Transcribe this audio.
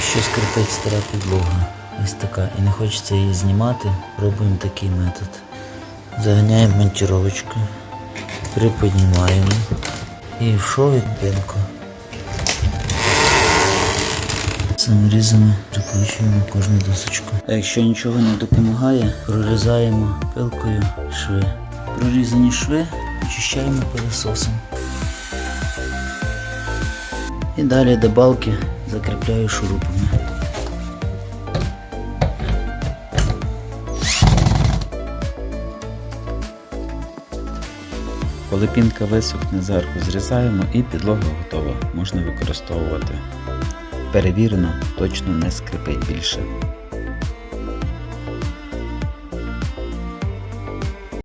Якщо скрипить стара підлога, ось така, і не хочеться її знімати, пробуємо такий метод. Заганяємо монтировочку, приподнімаємо і в шовик пилку. Саморізами прикручуємо кожну досочку. А якщо нічого не допомагає, прорізаємо пилкою шви. Прорізані шви очищаємо пилососом. І далі до балки закріпляю шурупами. Коли пінка висохне, зверху зрізаємо і підлога готова. Можна використовувати. Перевірено, точно не скрипить більше.